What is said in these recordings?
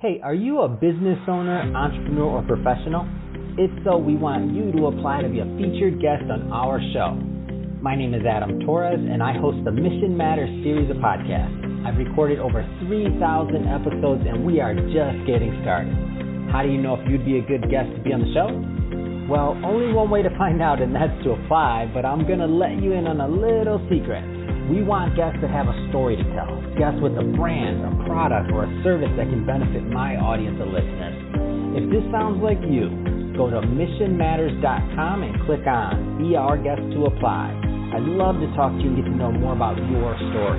Hey, are you a business owner, entrepreneur, or professional? If so, we want you to apply to be a featured guest on our show. My name is Adam Torres, and I host the Mission Matters series of podcasts. I've recorded over 3,000 episodes, and we are just getting started. How do you know if you'd be a good guest to be on the show? Well, only one way to find out, and that's to apply, but I'm going to let you in on a little secret. We want guests that have a story to tell, guests with a brand, a product, or a service that can benefit my audience of listeners. If this sounds like you, go to missionmatters.com and click on Be Our Guest to apply. I'd love to talk to you and get to know more about your story.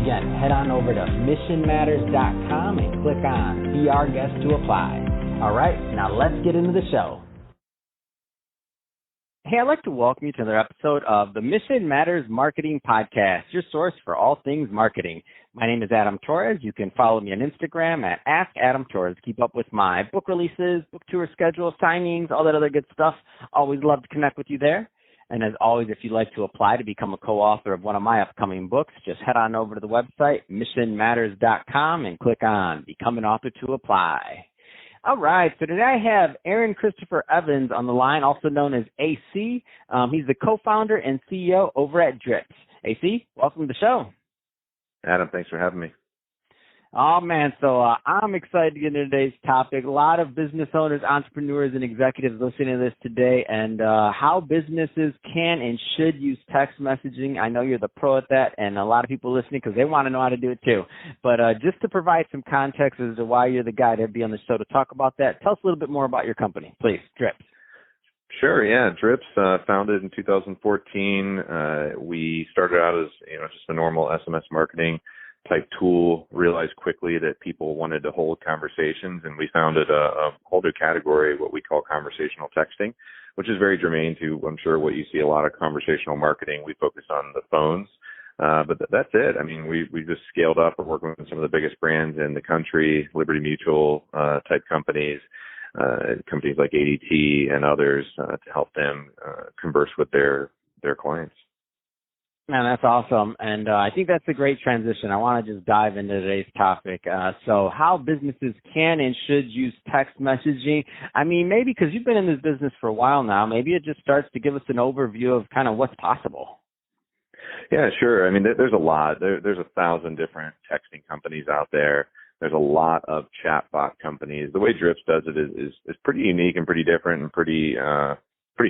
Again, head on over to missionmatters.com and click on Be Our Guest to apply. All right, now let's get into the show. Hey, I'd like to welcome you to another episode of the Mission Matters Marketing Podcast, your source for all things marketing. My name is Adam Torres. You can follow me on Instagram at AskAdamTorres. Keep up with my book releases, book tour schedule, signings, all that other good stuff. Always love to connect with you there. And as always, if you'd like to apply to become a co-author of one of my upcoming books, just head on over to the website, missionmatters.com, and click on Become an Author to apply. All right, so today I have Aaron Christopher Evans on the line, also known as AC. He's the co-founder and CEO over at Drips. AC, welcome to the show. Adam, thanks for having me. Oh, man, so I'm excited to get into today's topic. A lot of business owners, entrepreneurs, and executives listening to this today, and how businesses can and should use text messaging. I know you're the pro at that, and a lot of people listening because they want to know how to do it too. But just to provide some context as to why you're the guy to be on the show to talk about that, tell us a little bit more about your company, please. Drips. Sure, yeah. Drips, founded in 2014. We started out as just a normal SMS marketing type tool, realized quickly that people wanted to hold conversations, and we founded a whole new category, what we call conversational texting, which is very germane to, I'm sure, what you see a lot of conversational marketing. We focus on the phones, but that's it. I mean, we just scaled up. We're working with some of the biggest brands in the country, Liberty Mutual type companies, companies like ADT and others to help them converse with their clients. Man, that's awesome. And I think that's a great transition. I want to just dive into today's topic. So how businesses can and should use text messaging. I mean, maybe because you've been in this business for a while now, maybe it just starts to give us an overview of kind of what's possible. Yeah, sure. I mean, there's a lot. There's 1,000 different texting companies out there. There's a lot of chatbot companies. The way Drips does it is pretty unique and pretty different and pretty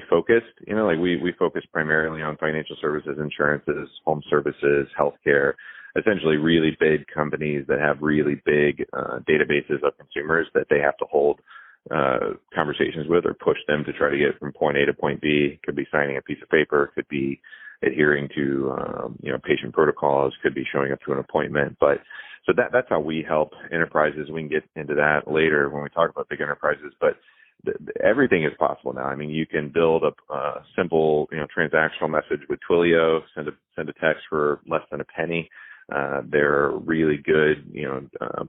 focused. Like we focus primarily on financial services, insurances, home services, healthcare, essentially really big companies that have really big databases of consumers that they have to hold conversations with or push them to try to get from point A to point B. It could be signing a piece of paper, could be adhering to patient protocols, could be showing up to an appointment. But so that's how we help enterprises. We can get into that later when we talk about big enterprises, but everything is possible now. I mean, you can build a simple, transactional message with Twilio, send a text for less than a penny. There are really good,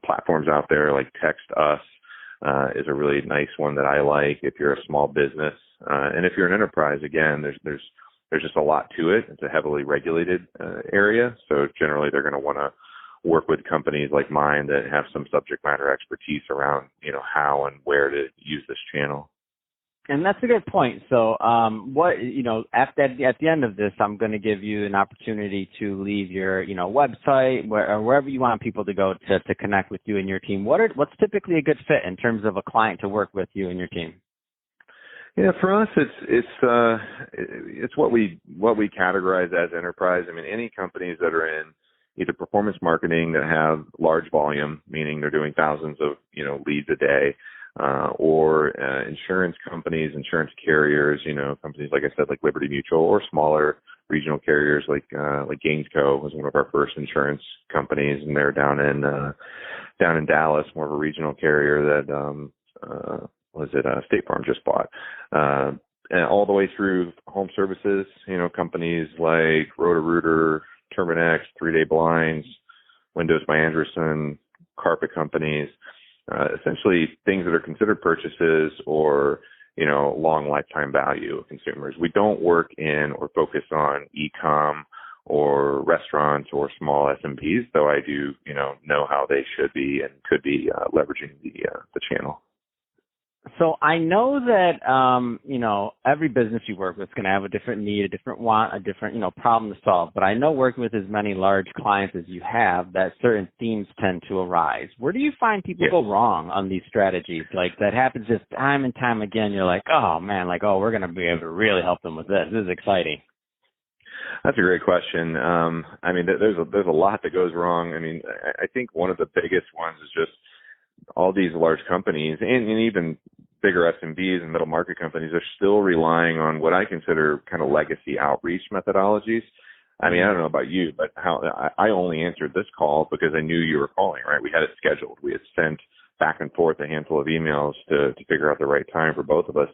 platforms out there like Text Us is a really nice one that I like if you're a small business. And if you're an enterprise, again, there's just a lot to it. It's a heavily regulated area. So generally they're going to want to work with companies like mine that have some subject matter expertise around, how and where to use this channel. And that's a good point. So at the end of this, I'm going to give you an opportunity to leave your, website or wherever you want people to go to connect with you and your team. What's typically a good fit in terms of a client to work with you and your team? Yeah, for us, it's what we categorize as enterprise. I mean, any companies that are in either performance marketing that have large volume, meaning they're doing thousands of, leads a day, or insurance companies, insurance carriers, companies, like I said, like Liberty Mutual, or smaller regional carriers like Gainsco was one of our first insurance companies, and they're down in Dallas, more of a regional carrier that State Farm just bought. And all the way through home services, companies like Roto-Rooter, Terminex, 3-Day Blinds, Windows by Andersen, carpet companies, essentially things that are considered purchases or, long lifetime value of consumers. We don't work in or focus on e-com or restaurants or small SMBs, though I do, know how they should be and could be leveraging the channel. So I know that, every business you work with is going to have a different need, a different want, a different, problem to solve. But I know working with as many large clients as you have, that certain themes tend to arise. Where do you find people go wrong on these strategies? Like that happens just time and time again. You're like, oh man, we're going to be able to really help them with this. This is exciting. That's a great question. There's a lot that goes wrong. I think one of the biggest ones is just all these large companies and even bigger SMBs and middle market companies are still relying on what I consider kind of legacy outreach methodologies. I don't know about you, but I only answered this call because I knew you were calling, right? We had it scheduled. We had sent back and forth a handful of emails to figure out the right time for both of us.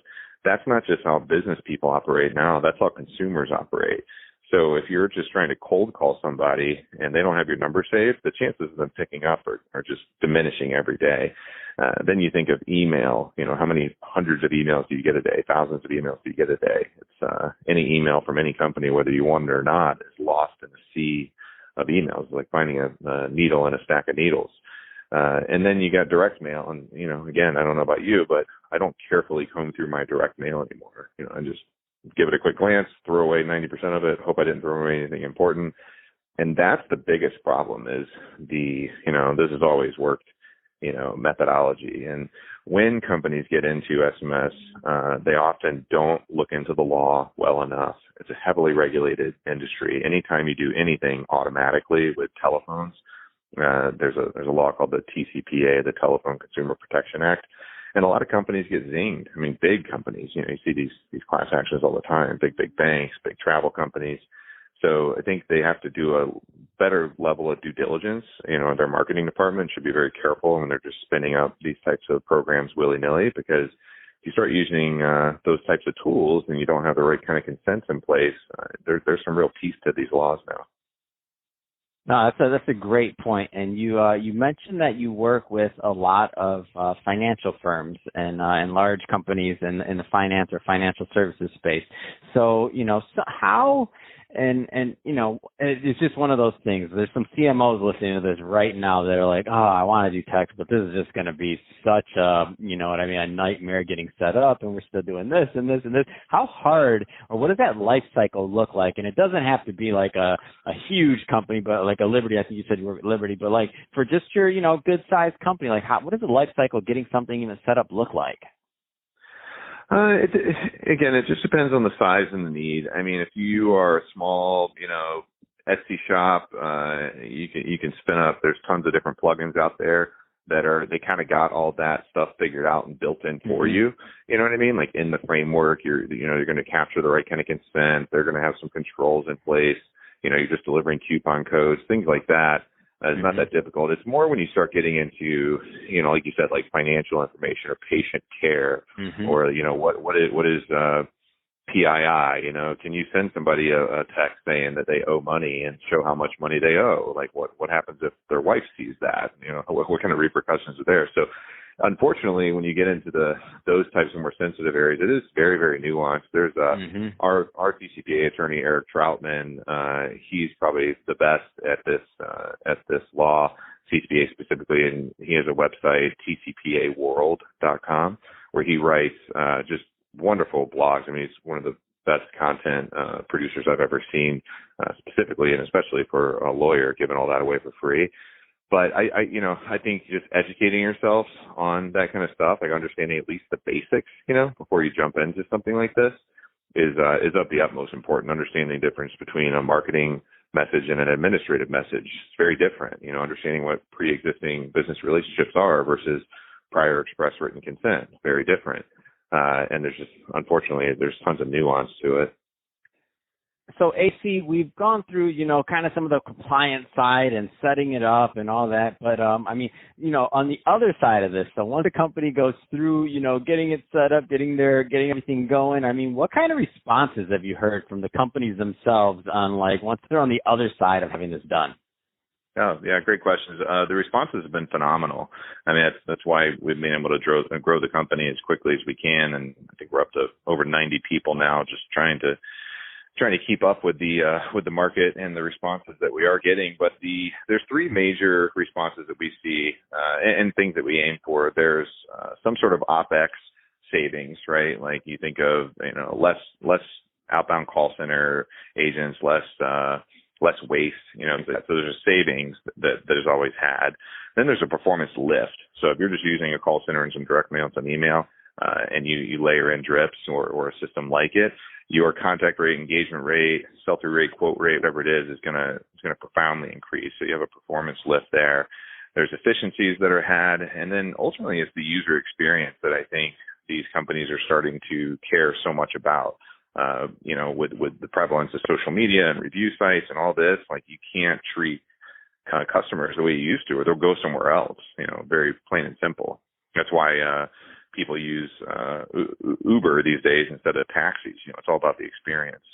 That's not just how business people operate now. That's how consumers operate. So if you're just trying to cold call somebody and they don't have your number saved, the chances of them picking up are just diminishing every day. Then you think of email. How many hundreds of emails do you get a day? Thousands of emails do you get a day? It's any email from any company, whether you want it or not, is lost in a sea of emails. It's like finding a needle in a stack of needles. And then you got direct mail. And, again, I don't know about you, but I don't carefully comb through my direct mail anymore. I just give it a quick glance, throw away 90% of it, hope I didn't throw away anything important. And that's the biggest problem is this has always worked, methodology. And when companies get into SMS, they often don't look into the law well enough. It's a heavily regulated industry. Anytime you do anything automatically with telephones, there's a law called the TCPA, the Telephone Consumer Protection Act. And a lot of companies get zinged. Big companies, you see these class actions all the time, big banks, big travel companies. So I think they have to do a better level of due diligence. Their marketing department should be very careful when they're just spinning up these types of programs willy-nilly, because if you start using those types of tools and you don't have the right kind of consents in place, there's some real teeth to these laws now. No, that's a great point. And you mentioned that you work with a lot of financial firms and large companies in the finance or financial services space. So how and it's just one of those things. There's some CMOs listening to this right now that are like, oh, I want to do text, but this is just going to be such a a nightmare getting set up, and we're still doing this and this and this. How hard, or what does that life cycle look like? And it doesn't have to be like a huge company, but like a Liberty. I think you said you work at Liberty, but like for just your good sized company, like what does the life cycle getting something even set up look like? It just depends on the size and the need. If you are a small, Etsy shop, you can spin up. There's tons of different plugins out there they kind of got all that stuff figured out and built in for you. You know what I mean? Like in the framework, you're going to capture the right kind of consent. They're going to have some controls in place. You're just delivering coupon codes, things like that. It's not that difficult. It's more when you start getting into, like you said, like financial information or patient care, or what is PII? Can you send somebody a text saying that they owe money and show how much money they owe? Like what happens if their wife sees that? What kind of repercussions are there? So, unfortunately, when you get into those types of more sensitive areas, it is very, very nuanced. There's our TCPA attorney, Eric Troutman. He's probably the best at this law, TCPA specifically, and he has a website, tcpaworld.com, where he writes just wonderful blogs. He's one of the best content producers I've ever seen, specifically and especially for a lawyer, giving all that away for free. But I think just educating yourself on that kind of stuff, like understanding at least the basics, before you jump into something like this is of the utmost important. Understanding the difference between a marketing message and an administrative message. It's very different, understanding what pre-existing business relationships are versus prior express written consent. Very different. And unfortunately, there's tons of nuance to it. So, AC, we've gone through, kind of some of the compliance side and setting it up and all that. But, on the other side of this, so once the company goes through, getting it set up, getting everything going, what kind of responses have you heard from the companies themselves on, once they're on the other side of having this done? Oh, yeah, great questions. The responses have been phenomenal. That's why we've been able to grow the company as quickly as we can. And I think we're up to over 90 people now just trying to trying to keep up with the market and the responses that we are getting. But there's three major responses that we see and things that we aim for. There's some sort of OpEx savings, right? Like you think of less outbound call center agents, less waste, so there's a savings that is always had. Then there's a performance lift. So if you're just using a call center and some direct mail and some email, and you layer in Drips or a system like it, your contact rate, engagement rate, sell-through rate, quote rate, whatever it is going to profoundly increase. So you have a performance lift there. There's efficiencies that are had, and then ultimately it's the user experience that I think these companies are starting to care so much about. With the prevalence of social media and review sites and all this, like you can't treat customers the way you used to, or they'll go somewhere else. Very plain and simple. That's why people use Uber these days instead of taxis. It's all about the experience.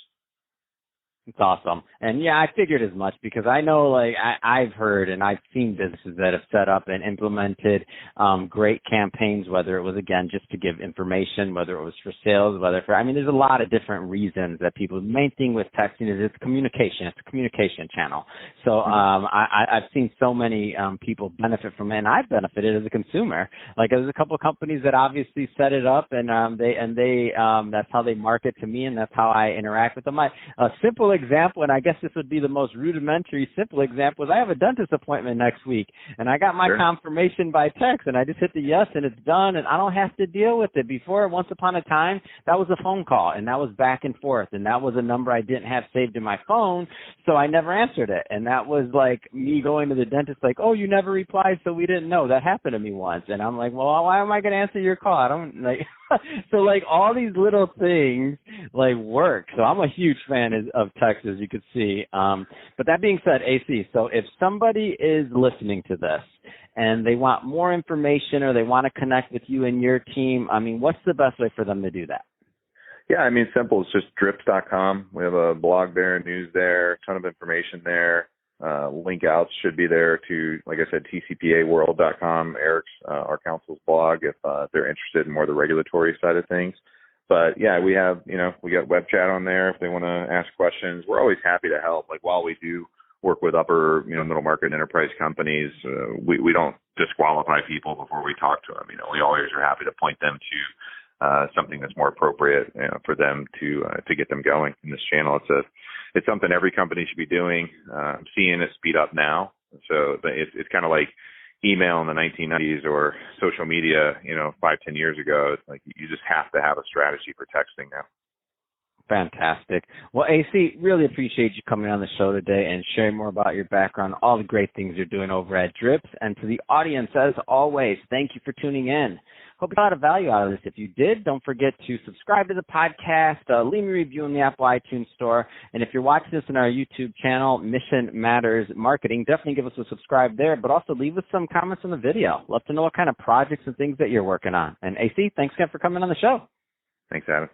It's awesome. And yeah, I figured as much because I know, like, I've heard and I've seen businesses that have set up and implemented great campaigns, whether it was, again, just to give information, whether it was for sales, there's a lot of different reasons that people, the main thing with texting is it's communication. It's a communication channel. So I've seen so many people benefit from it, and I've benefited as a consumer. Like, there's a couple of companies that obviously set it up, and they that's how they market to me, and that's how I interact with them. A simple example, and I guess this would be the most rudimentary, simple example, is I have a dentist appointment next week, and I got my confirmation by text, and I just hit the yes, and it's done, and I don't have to deal with it. Before, once upon a time, that was a phone call, and that was back and forth, and that was a number I didn't have saved in my phone, so I never answered it, and that was like me going to the dentist like, oh, you never replied, so we didn't know. That happened to me once, and I'm like, well, why am I going to answer your call? I don't, like... So, like, all these little things, like, work. So I'm a huge fan of text, as you could see. But that being said, AC, so if somebody is listening to this and they want more information or they want to connect with you and your team, what's the best way for them to do that? Yeah, simple. It's just drips.com. We have a blog there, news there, a ton of information there. Link outs should be there to, like I said, tcpaworld.com, Eric's, our counsel's blog, if they're interested in more of the regulatory side of things. But yeah, we have, we got web chat on there if they want to ask questions. We're always happy to help. Like, while we do work with upper, middle market and enterprise companies, we don't disqualify people before we talk to them. We always are happy to point them to something that's more appropriate for them to get them going in this channel. It's something every company should be doing. I'm seeing it speed up now. So it's kind of like email in the 1990s or social media, 5-10 years ago. It's like you just have to have a strategy for texting now. Fantastic. Well, AC, really appreciate you coming on the show today and sharing more about your background, all the great things you're doing over at Drips. And to the audience, as always, thank you for tuning in. Hope you got a lot of value out of this. If you did, don't forget to subscribe to the podcast, leave me a review in the Apple iTunes Store. And if you're watching this on our YouTube channel, Mission Matters Marketing, definitely give us a subscribe there, but also leave us some comments on the video. Love to know what kind of projects and things that you're working on. And AC, thanks again for coming on the show. Thanks, Adam.